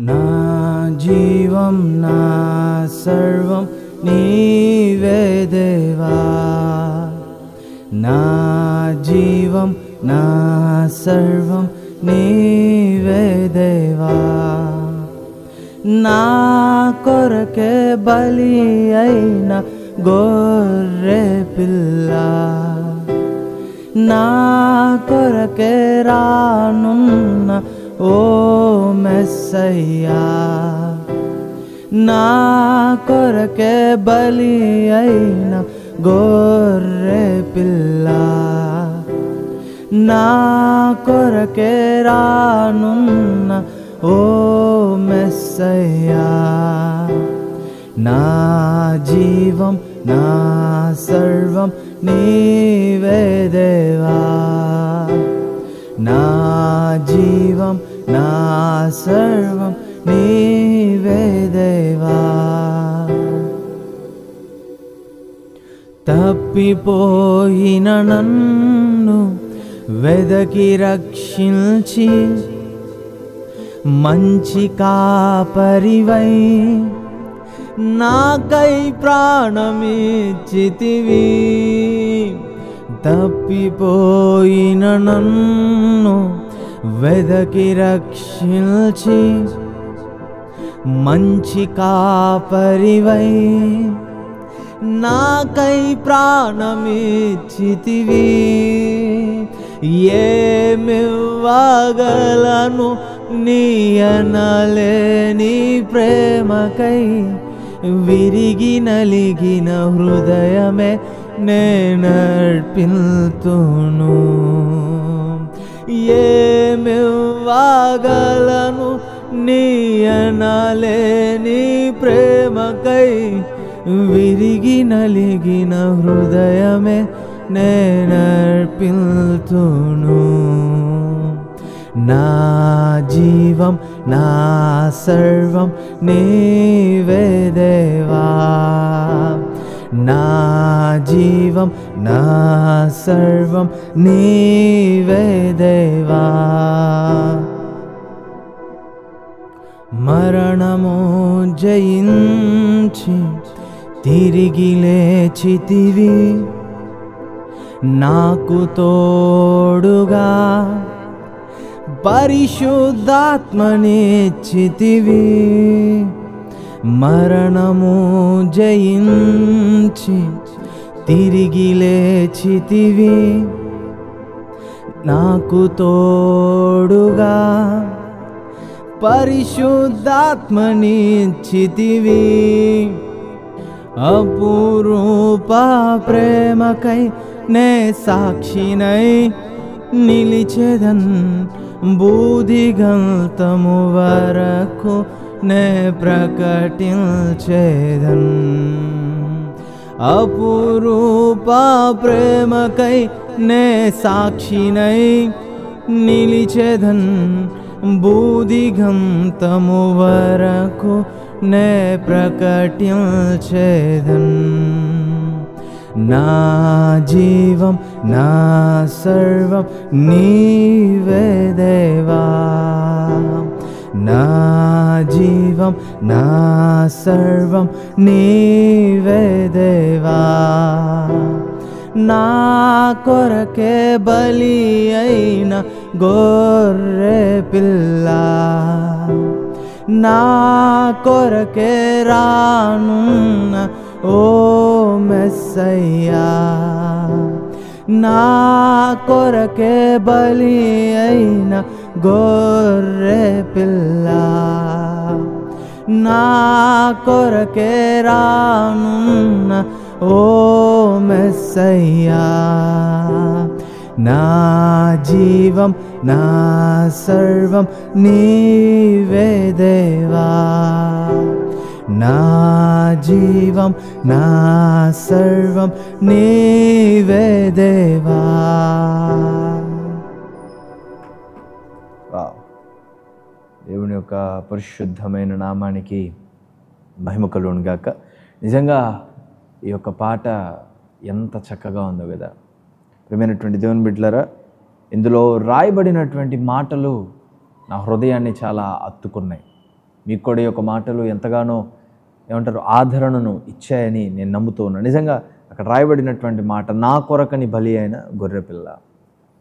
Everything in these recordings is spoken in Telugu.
నా జీవం నా సర్వం నీవే దేవా, నా జీవం నా సర్వం నీవే దేవా. నా కొరకే బలి అయిన గొర్రె పిల్ల, నా కొరకే రానున్న ఓ మెస్సయ్యా, నా కొరకే బలి అయిన గొర్రె పిల్ల, నా కొరకే రానున్న ఓ మెస్సయ్యా. నా జీవం నా సర్వం నీవే దేవా, నా జీవం నా సర్వం నీవే దేవా. తప్పిపోయిన నన్ను వెదకి రక్షించి మంచి కాపరివై నాకై ప్రాణమిచ్చితివి. తప్పిపోయిన నన్ను వెదకి రక్షించి మంచి కాపరివై నాకై ప్రాణమిచ్చితివి. ఏమివ్వగలను నీ అనలేని ప్రేమకై, విరిగి నలిగిన హృదయమే నేనర్పిల్తును. ఏమివ్వగలను నీ అనలేని ప్రేమకై, విరిగి నలిగిన హృదయమే నేనర్పిల్తును. నా జీవం నా సర్వం నీవే దేవా, నా జీవం నా సర్వం నీవే దేవా. మరణము జయించి తిరిగి లేచితివి, నాకు తోడుగా పరిశుద్ధాత్మనిచ్చితివి. మరణము జయించి తిరిగి లేచితివి, నాకు తోడుగా పరిశుద్ధాత్మనిచ్చితివి. అపురూప ప్రేమకై నే సాక్షినై నిలిచెదన్, బూదిగంతము వరకు నే ప్రకటించెదన్. అపురూప ప్రేమకై నే సాక్షినై నిలిచెదన్, బూదిగంతము వరకు నే ప్రకటించెదన్. నా జీవం నా సర్వం నీవే దేవా, నా జీవం నా సర్వం నీవే దేవా. నా కొరకే బలి అయిన గొర్రె పిల్ల, నా కొరకే రానున్న ఓ మెస్సయ్యా, నా కొరకే బలి అయిన గొర్రె పిల్ల, నా కొరకే రానున్న ఓ మెస్సయ్యా. నా జీవం నా సర్వం నీవే దేవా, నా జీవం నా సర్వం నీవే దేవా. దేవుని యొక్క పరిశుద్ధమైన నామానికి మహిమ కలుగును గాక. నిజంగా ఈ యొక్క పాట ఎంత చక్కగా ఉందో కదా. ప్రియమైనటువంటి దేవుని బిడ్డలారా, ఇందులో రాయబడినటువంటి మాటలు నా హృదయాన్ని చాలా హత్తుకున్నాయి. మీకు కూడా ఈ యొక్క మాటలు ఎంతగానో ఆదరణను ఇచ్చాయని నేను నమ్ముతూ ఉన్నాను. నిజంగా అక్కడ రాయబడినటువంటి మాట, నా కొరకని బలి అయిన గొర్రెపిల్ల,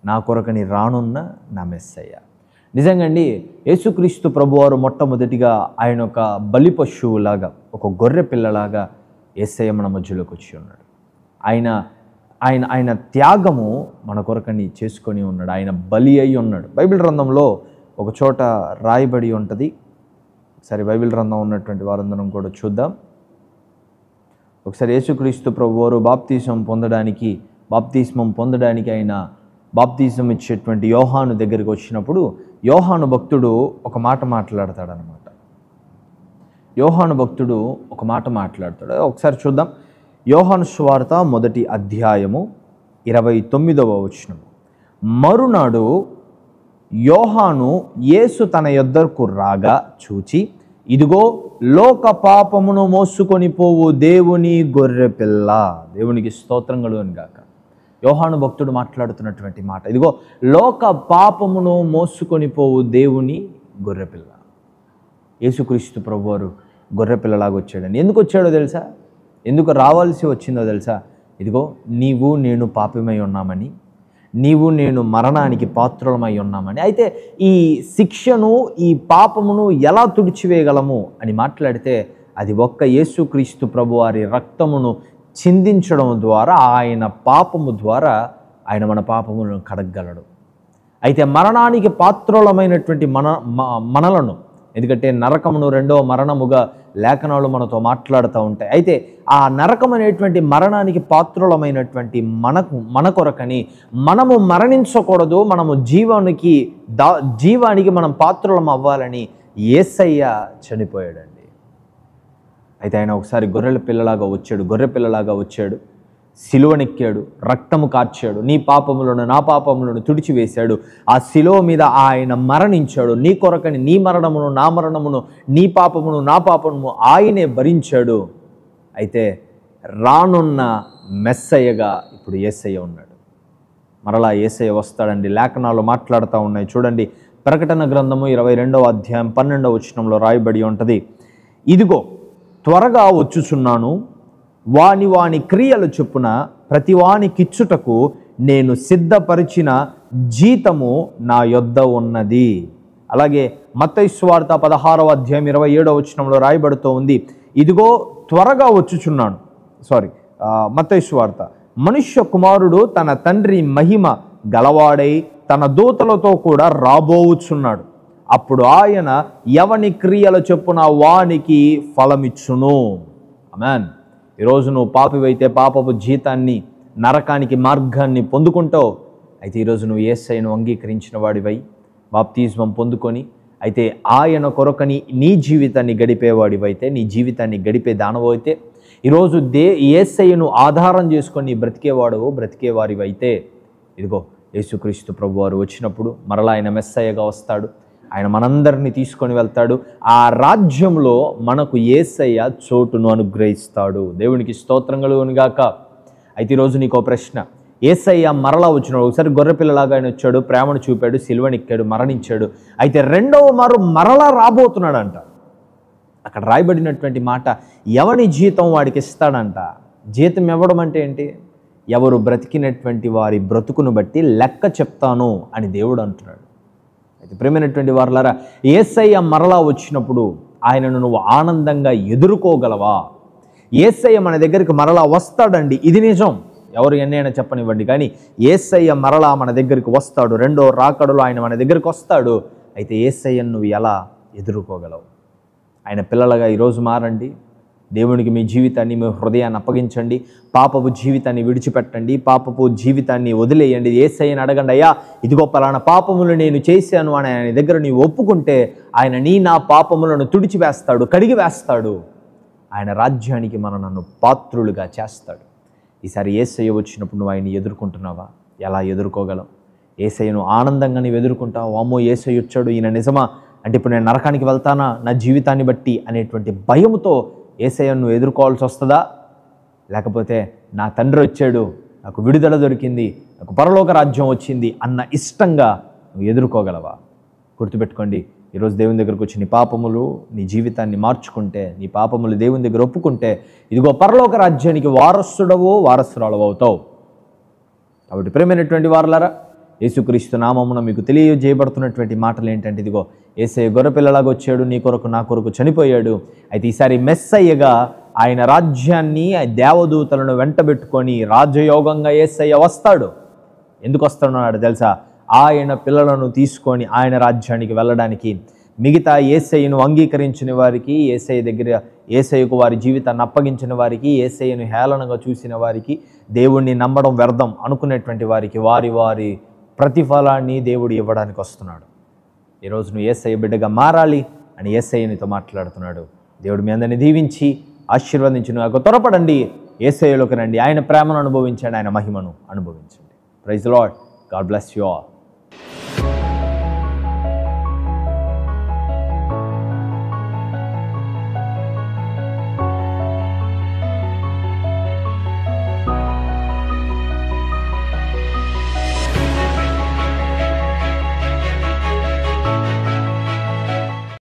నా కొరకని రానున్న నా మెస్సయ్య. నిజంగా అండి, యేసుక్రీస్తు ప్రభువారు మొట్టమొదటిగా ఆయన ఒక బలి పశువులాగా, ఒక గొర్రె పిల్లలాగా యేసయ్య మన మధ్యలోకి వచ్చి ఉన్నాడు. ఆయన త్యాగము మన కొరకని చేసుకొని ఉన్నాడు. ఆయన బలి అయి ఉన్నాడు. బైబిల్ గ్రంథంలో ఒక చోట రాయబడి ఉంటుంది. ఒకసారి బైబిల్ గ్రంథం ఉన్నటువంటి వారందరం కూడా చూద్దాం. ఒకసారి యేసుక్రీస్తు ప్రభువారు బాప్తిస్మం పొందడానికి ఆయన బాప్తిజం ఇచ్చేటువంటి యోహాను దగ్గరికి వచ్చినప్పుడు యోహాను భక్తుడు ఒక మాట మాట్లాడతాడనమాట. యోహాను భక్తుడు ఒక మాట మాట్లాడతాడు. ఒకసారి చూద్దాం. యోహాను సువార్త 1వ అధ్యాయము 29వ వచనం. మరునాడు యోహాను యేసు తన యొద్దకు రాగా చూచి, ఇదిగో లోక పాపమును మోసుకొని పోవు దేవుని గొర్రె పిల్ల. దేవునికి స్తోత్రం కలుగును గాక. యోహాను భక్తుడు మాట్లాడుతున్నటువంటి మాట, ఇదిగో లోక పాపమును మోసుకొని పోవు దేవుని గొర్రెపిల్ల. యేసుక్రీస్తు ప్రభువారు గొర్రెపిల్లలాగా వచ్చాడని. ఎందుకు వచ్చాడో తెలుసా? ఎందుకు రావాల్సి వచ్చిందో తెలుసా? ఇదిగో నీవు నేను పాపమై ఉన్నామని, నీవు నేను మరణానికి పాత్రులమై ఉన్నామని. అయితే ఈ శిక్షను, ఈ పాపమును ఎలా తుడిచివేయగలము అని మాట్లాడితే అది ఒక్క యేసుక్రీస్తు ప్రభువారి రక్తమును చిందించడం ద్వారా, ఆయన పాపము ద్వారా ఆయన మన పాపములను కడగగలడు. అయితే మరణానికి పాత్రులమైనటువంటి మనలను, ఎందుకంటే నరకమును రెండవ మరణముగా లేఖనాలు మనతో మాట్లాడుతూ ఉంటాయి. అయితే ఆ నరకం అనేటువంటి మరణానికి పాత్రులమైనటువంటి మన కొరకని మనము మరణించకూడదు, మనము జీవానికి మనం పాత్రులం అవ్వాలని యేసయ్య చనిపోయాడండి. అయితే ఆయన ఒకసారి గొర్రె పిల్లలాగా వచ్చాడు, సిలువనెక్కాడు, రక్తము కార్చాడు, నీ పాపములను నా పాపములను తుడిచివేశాడు. ఆ సిలువ మీద ఆయన మరణించాడు. నీ కొరకని నీ మరణమును నా మరణమును, నీ పాపమును నా పాపమును ఆయనే భరించాడు. అయితే రానున్న మెస్సయ్యగా ఇప్పుడు యేసయ్య ఉన్నాడు. మరలా యేసయ్య వస్తాడండి. లేఖనాలు మాట్లాడుతూ ఉన్నాయి. చూడండి, ప్రకటన గ్రంథము 22వ అధ్యాయం 12వ వచనంలో రాయబడి ఉంటుంది, ఇదిగో త్వరగా వచ్చుచున్నాను, వాని క్రియలు చొప్పున ప్రతివానికిచ్చుటకు నేను సిద్ధపరిచిన జీతము నా యొద్ద ఉన్నది. అలాగే మత్తయి సువార్త 16వ అధ్యాయం 27వ వచనంలో రాయబడుతూ ఉంది, ఇదిగో త్వరగా వచ్చుచున్నాను. మత్తయి సువార్త, మనుష్య కుమారుడు తన తండ్రి మహిమ గలవాడై తన దూతలతో కూడా రాబోవుచున్నాడు. అప్పుడు ఆయన ఎవని క్రియల చొప్పున వానికి ఫలమిచ్చును. ఆమేన్. ఈరోజు నువ్వు పాపివైతే పాపపు జీతాన్ని, నరకానికి మార్గాన్ని పొందుకుంటావు. అయితే ఈరోజు నువ్వు యేసయ్యను అంగీకరించిన వాడివై బాప్తిస్మం పొందుకొని, అయితే ఆయన కొరకని నీ జీవితాన్ని గడిపేవాడివైతే, నీ జీవితాన్ని గడిపే దానవైతే, ఈరోజు యేసయ్యను ఆధారం చేసుకొని బ్రతికేవారివైతే, ఇదిగో యేసుక్రీస్తు ప్రభువారు వచ్చినప్పుడు మరలా ఆయన మెస్సయ్యగా వస్తాడు. ఆయన మనందరినీ తీసుకొని వెళ్తాడు. ఆ రాజ్యంలో మనకు యేసయ్య చోటును అనుగ్రహిస్తాడు. దేవునికి స్తోత్రం కలుగును గాక. అయితే ఈరోజు నీకో ప్రశ్న, యేసయ్య మరలా వచ్చినాడు. ఒకసారి గొర్రెపిల్లలాగా ఆయన వచ్చాడు, ప్రేమను చూపాడు, సిలువనెక్కాడు, మరణించాడు. అయితే రెండవ మారు మరలా రాబోతున్నాడంట. అక్కడ రాయబడినటువంటి మాట, ఎవని జీతం వాడికి ఇస్తాడంట. జీతం ఇవ్వడం అంటే ఏంటి? ఎవరు బ్రతికినటువంటి వారి బ్రతుకును బట్టి లెక్క చెప్తాను అని దేవుడు అంటున్నాడు. అయితే ప్రేమైనటువంటి వారలారా, యేసయ్య మరలా వచ్చినప్పుడు ఆయనను నువ్వు ఆనందంగా ఎదుర్కోగలవా? యేసయ్య మన దగ్గరికి మరలా వస్తాడండి, ఇది నిజం. ఎవరు ఎన్నైనా చెప్పనివ్వండి, కానీ యేసయ్య మరలా మన దగ్గరికి వస్తాడు. రెండో రాకడలో ఆయన మన దగ్గరికి వస్తాడు. అయితే యేసయ్యను నువ్వు ఎలా ఎదుర్కోగలవు? ఆయన పిల్లలుగా ఈరోజు మారండి. దేవునికి మీ జీవితాన్ని, మీ హృదయాన్ని అప్పగించండి. పాపపు జీవితాన్ని విడిచిపెట్టండి, పాపపు జీవితాన్ని వదిలేయండి. యేసయ్యని అడగండి, అయ్యా ఇదిగో పలానా పాపములు నేను చేశాను అని ఆయన దగ్గర నీవు ఒప్పుకుంటే ఆయన నా పాపములను తుడిచివేస్తాడు, కడిగి వేస్తాడు. ఆయన రాజ్యానికి నన్ను పాత్రులుగా చేస్తాడు. ఈసారి యేసయ్య వచ్చినప్పుడు నువ్వు ఆయన్ని ఎదుర్కొంటున్నావా? ఎలా ఎదుర్కోగలవు? యేసయ్యను ఆనందంగా నీవు ఎదుర్కొంటావు. అమ్మో యేసయ్య వచ్చాడు, ఈయన నిజమా అంటే ఇప్పుడు నేను నరకానికి వెళ్తానా నా జీవితాన్ని బట్టి అనేటువంటి భయముతో యేసయ్యను నువ్వు ఎదుర్కోవాల్సి వస్తుందా? లేకపోతే నా తండ్రి వచ్చాడు, నాకు విడుదల దొరికింది, నాకు పరలోక రాజ్యం వచ్చింది అన్న ఇష్టంగా నువ్వు ఎదుర్కోగలవా? గుర్తుపెట్టుకోండి, ఈరోజు దేవుని దగ్గరకు వచ్చి నీ పాపములు నీ జీవితాన్ని మార్చుకుంటే, నీ పాపములు దేవుని దగ్గర ఒప్పుకుంటే, ఇదిగో పరలోక రాజ్యానికి వారసురాలవు అవుతావు. కాబట్టి ప్రేమైనటువంటి వారలారా, యేసుక్రీస్తు నామమున మీకు తెలియజేయబడుతున్నటువంటి మాటలు ఏంటంటే, ఇదిగో యేసయ్య గొర్రెపిల్లలాగా వచ్చాడు, నీ కొరకు నా కొరకు చనిపోయాడు. అయితే ఈసారి మెస్సయ్యగా ఆయన రాజ్యాన్ని దేవదూతలను వెంటబెట్టుకొని రాజయోగంగా యేసయ్య వస్తాడు. ఎందుకు వస్తున్నాడు తెలుసా? ఆయన పిల్లలను తీసుకొని ఆయన రాజ్యానికి వెళ్ళడానికి. మిగతా యేసయ్యను అంగీకరించిన వారికి, యేసయ్యకు వారి జీవితాన్ని అప్పగించిన వారికి, యేసయ్యను హేళనగా చూసిన వారికి, దేవుణ్ణి నమ్మడం వ్యర్థం అనుకునేటువంటి వారికి వారి ప్రతిఫలాన్ని దేవుడు ఇవ్వడానికి వస్తున్నాడు. ఈరోజు నువ్వు యేసయ్య బిడ్డగా మారాలి అని యేసయ్య నీతో మాట్లాడుతున్నాడు. దేవుడు మీ అందరిని దీవించి ఆశీర్వదించి నువ్వు త్వరపడండి, యేసయ్యలోకి రండి, ఆయన ప్రేమను అనుభవించండి, ఆయన మహిమను అనుభవించండి. Praise the lord. God bless you all.